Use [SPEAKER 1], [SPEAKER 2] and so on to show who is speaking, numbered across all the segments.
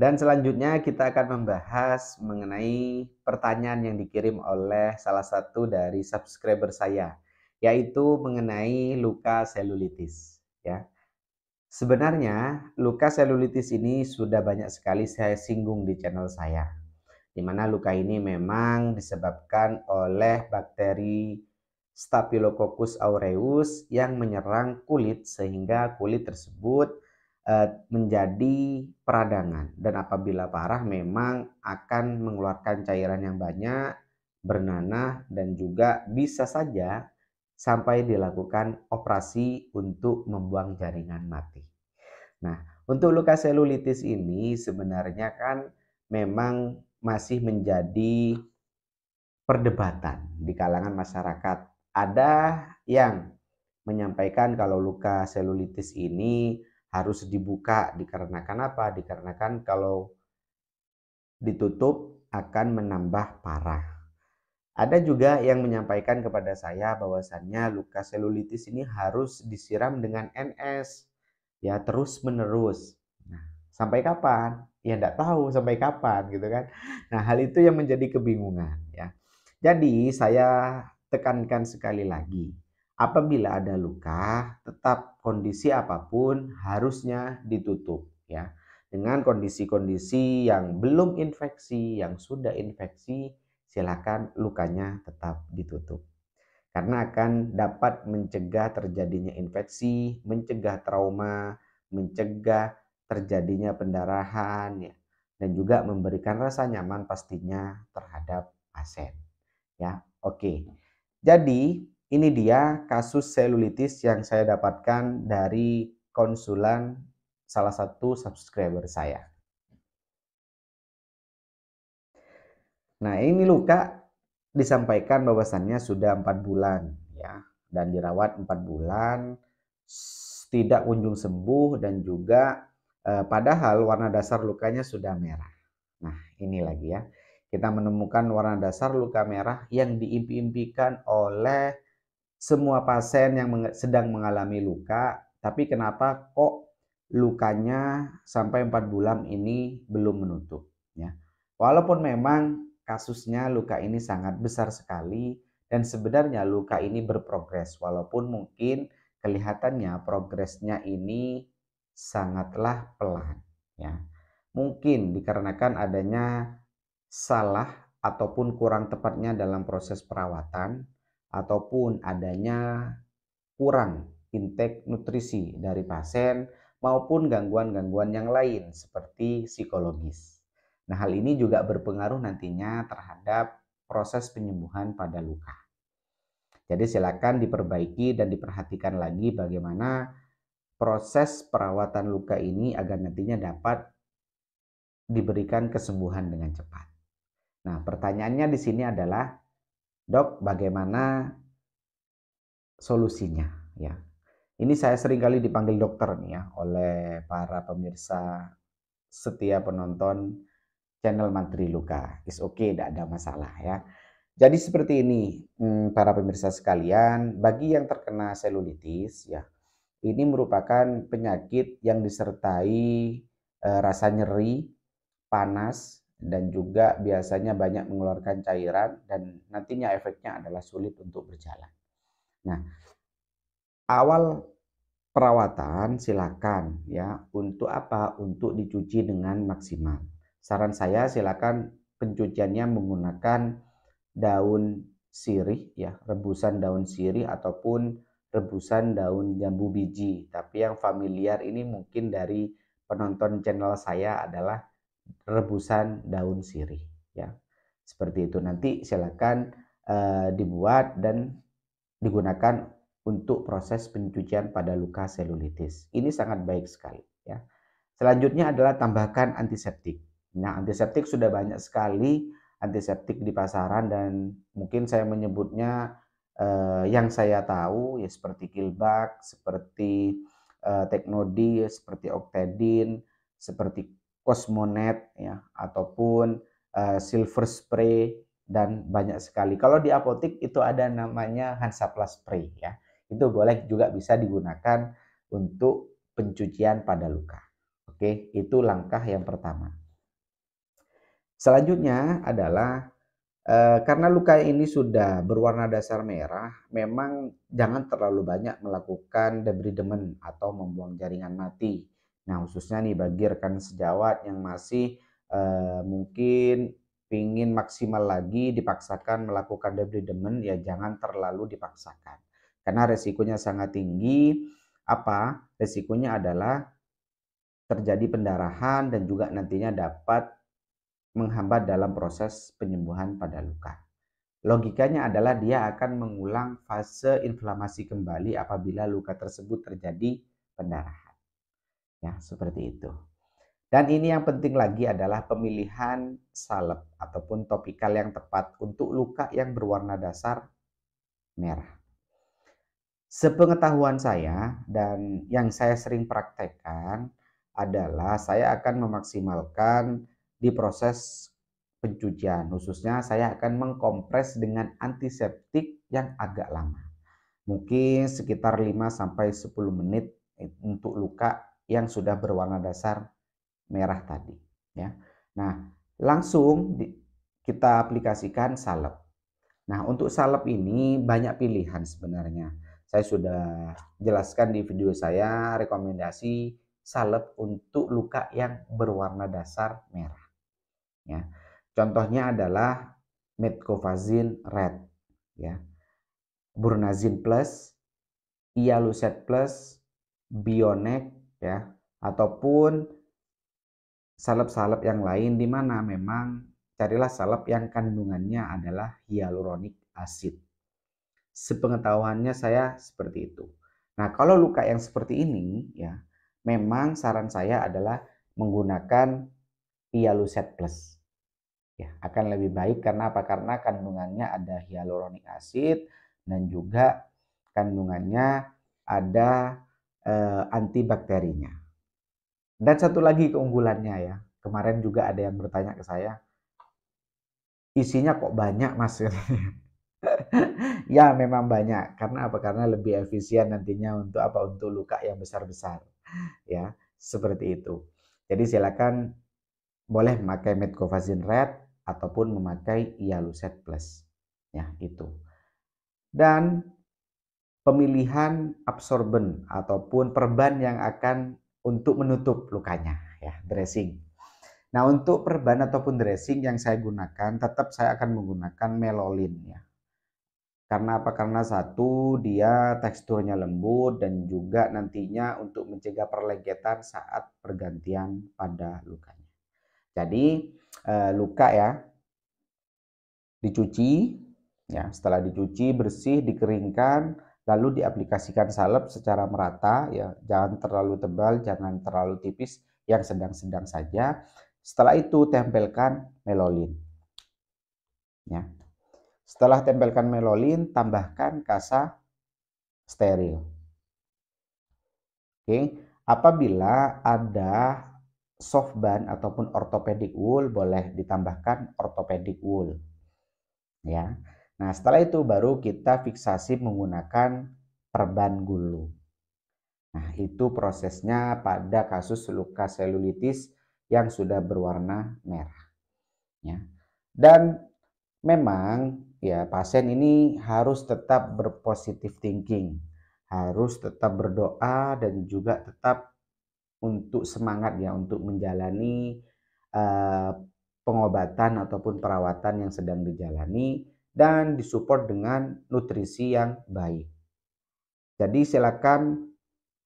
[SPEAKER 1] Dan selanjutnya kita akan membahas mengenai pertanyaan yang dikirim oleh salah satu dari subscriber saya, yaitu mengenai luka selulitis, ya. Sebenarnya luka selulitis ini sudah banyak sekali saya singgung di channel saya, di mana luka ini memang disebabkan oleh bakteri Staphylococcus aureus yang menyerang kulit sehingga kulit tersebut menjadi peradangan, dan apabila parah memang akan mengeluarkan cairan yang banyak, bernanah, dan juga bisa saja sampai dilakukan operasi untuk membuang jaringan mati. Nah, untuk luka selulitis ini sebenarnya kan memang masih menjadi perdebatan di kalangan masyarakat. Ada yang menyampaikan kalau luka selulitis ini harus dibuka dikarenakan apa? Dikarenakan kalau ditutup akan menambah parah. Ada juga yang menyampaikan kepada saya bahwasannya luka selulitis ini harus disiram dengan NS, ya, terus menerus. Nah, sampai kapan? Ya enggak tahu sampai kapan gitu kan. Nah, hal itu yang menjadi kebingungan, ya. Jadi saya tekankan sekali lagi, apabila ada luka, tetap kondisi apapun harusnya ditutup, ya. Dengan kondisi-kondisi yang belum infeksi, yang sudah infeksi, silakan lukanya tetap ditutup. Karena akan dapat mencegah terjadinya infeksi, mencegah trauma, mencegah terjadinya pendarahan, ya, dan juga memberikan rasa nyaman pastinya terhadap pasien. Ya, oke. Jadi ini dia kasus selulitis yang saya dapatkan dari konsulan salah satu subscriber saya. Nah, ini luka disampaikan bahwasannya sudah 4 bulan, ya, dan dirawat 4 bulan, tidak kunjung sembuh, dan juga padahal warna dasar lukanya sudah merah. Nah, ini lagi ya, kita menemukan warna dasar luka merah yang diimpi-impikan oleh semua pasien yang sedang mengalami luka, tapi kenapa kok lukanya sampai 4 bulan ini belum menutup, ya. Walaupun memang kasusnya luka ini sangat besar sekali dan sebenarnya luka ini berprogres, walaupun mungkin kelihatannya progresnya ini sangatlah pelan, ya. Mungkin dikarenakan adanya salah ataupun kurang tepatnya dalam proses perawatan, ataupun adanya kurang intake nutrisi dari pasien, maupun gangguan-gangguan yang lain seperti psikologis. Nah, hal ini juga berpengaruh nantinya terhadap proses penyembuhan pada luka. Jadi silakan diperbaiki dan diperhatikan lagi bagaimana proses perawatan luka ini agar nantinya dapat diberikan kesembuhan dengan cepat. Nah, pertanyaannya di sini adalah, Dok, bagaimana solusinya, ya? Ini saya sering kali dipanggil dokter nih ya oleh para pemirsa setia penonton channel Mantri Luka. Is okay, tidak ada masalah ya. Jadi seperti ini, para pemirsa sekalian, bagi yang terkena selulitis ya, ini merupakan penyakit yang disertai rasa nyeri, panas, dan juga biasanya banyak mengeluarkan cairan, dan nantinya efeknya adalah sulit untuk berjalan. Nah, awal perawatan silakan ya, untuk apa? Untuk dicuci dengan maksimal. Saran saya silakan pencuciannya menggunakan daun sirih ya, rebusan daun sirih ataupun rebusan daun jambu biji. Tapi yang familiar ini mungkin dari penonton channel saya adalah rebusan daun sirih ya. Seperti itu. Nanti silakan dibuat dan digunakan untuk proses pencucian pada luka selulitis. Ini sangat baik sekali ya. Selanjutnya adalah tambahkan antiseptik. Nah, antiseptik sudah banyak sekali antiseptik di pasaran, dan mungkin saya menyebutnya yang saya tahu ya seperti Kilbak, seperti Teknodi, seperti Octadin, seperti Cosmonet ya, ataupun Silver Spray, dan banyak sekali. Kalau di apotek itu ada namanya Hansaplast Spray ya. Itu boleh juga bisa digunakan untuk pencucian pada luka. Oke, itu langkah yang pertama. Selanjutnya adalah karena luka ini sudah berwarna dasar merah, memang jangan terlalu banyak melakukan debridement atau membuang jaringan mati. Nah, khususnya nih bagi rekan sejawat yang masih mungkin ingin maksimal lagi dipaksakan melakukan debridement, ya jangan terlalu dipaksakan. Karena resikonya sangat tinggi. Apa? Resikonya adalah terjadi pendarahan dan juga nantinya dapat menghambat dalam proses penyembuhan pada luka. Logikanya adalah dia akan mengulang fase inflamasi kembali apabila luka tersebut terjadi pendarahan. Ya, seperti itu. Dan ini yang penting lagi adalah pemilihan salep ataupun topikal yang tepat untuk luka yang berwarna dasar merah. Sepengetahuan saya dan yang saya sering praktekkan adalah saya akan memaksimalkan di proses pencucian. Khususnya saya akan mengkompres dengan antiseptik yang agak lama. Mungkin sekitar 5-10 menit untuk luka yang sudah berwarna dasar merah tadi. Ya. Nah, langsung kita aplikasikan salep. Nah, untuk salep ini banyak pilihan sebenarnya. Saya sudah jelaskan di video saya rekomendasi salep untuk luka yang berwarna dasar merah. Ya. Contohnya adalah Metcovazine Red, ya, Burnazine Plus, Ialuset Plus, Bionek, ya, ataupun salep-salep yang lain di mana memang carilah salep yang kandungannya adalah hyaluronic acid. Sepengetahuannya saya seperti itu. Nah, kalau luka yang seperti ini, ya, memang saran saya adalah menggunakan Ialuset Plus. Ya, akan lebih baik karena apa? Karena kandungannya ada hyaluronic acid dan juga kandungannya ada antibakterinya. Dan satu lagi keunggulannya ya, kemarin juga ada yang bertanya ke saya, isinya kok banyak mas? Ya memang banyak, karena apa? Karena lebih efisien nantinya untuk apa? Untuk luka yang besar-besar, ya seperti itu. Jadi silakan boleh memakai Metcovazine Red ataupun memakai Ialuset Plus, ya itu. Dan pemilihan absorben ataupun perban yang akan untuk menutup lukanya, ya dressing. Nah, untuk perban ataupun dressing yang saya gunakan, tetap saya akan menggunakan melolin ya. Karena apa? Karena satu, dia teksturnya lembut dan juga nantinya untuk mencegah perlengketan saat pergantian pada lukanya. Jadi, luka ya dicuci, ya setelah dicuci bersih, dikeringkan, lalu diaplikasikan salep secara merata ya, jangan terlalu tebal, jangan terlalu tipis, yang sedang-sedang saja. Setelah itu tempelkan melolin. Ya. Setelah tempelkan melolin, tambahkan kasa steril. Oke, apabila ada soft band ataupun orthopedic wool, boleh ditambahkan orthopedic wool. Ya. Nah, setelah itu baru kita fiksasi menggunakan perban gulung. Nah, itu prosesnya pada kasus luka selulitis yang sudah berwarna merah. Ya. Dan memang ya pasien ini harus tetap berpositif thinking, harus tetap berdoa dan juga tetap untuk semangat ya untuk menjalani pengobatan ataupun perawatan yang sedang dijalani dan disupport dengan nutrisi yang baik. Jadi silakan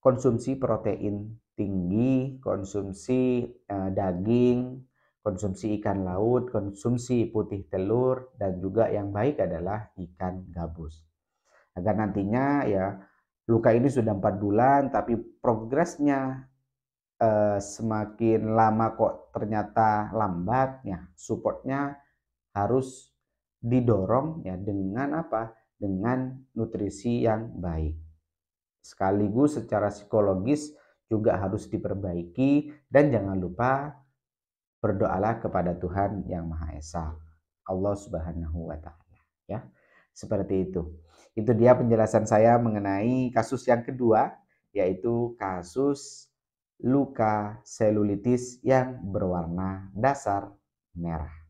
[SPEAKER 1] konsumsi protein tinggi, konsumsi daging, konsumsi ikan laut, konsumsi putih telur, dan juga yang baik adalah ikan gabus. Agar nantinya ya luka ini sudah 4 bulan tapi progresnya semakin lama kok ternyata lambat, ya supportnya harus didorong ya dengan apa? Dengan nutrisi yang baik. Sekaligus secara psikologis juga harus diperbaiki dan jangan lupa berdoalah kepada Tuhan yang Maha Esa, Allah Subhanahu wa taala, ya. Seperti itu. Itu dia penjelasan saya mengenai kasus yang kedua, yaitu kasus luka selulitis yang berwarna dasar merah.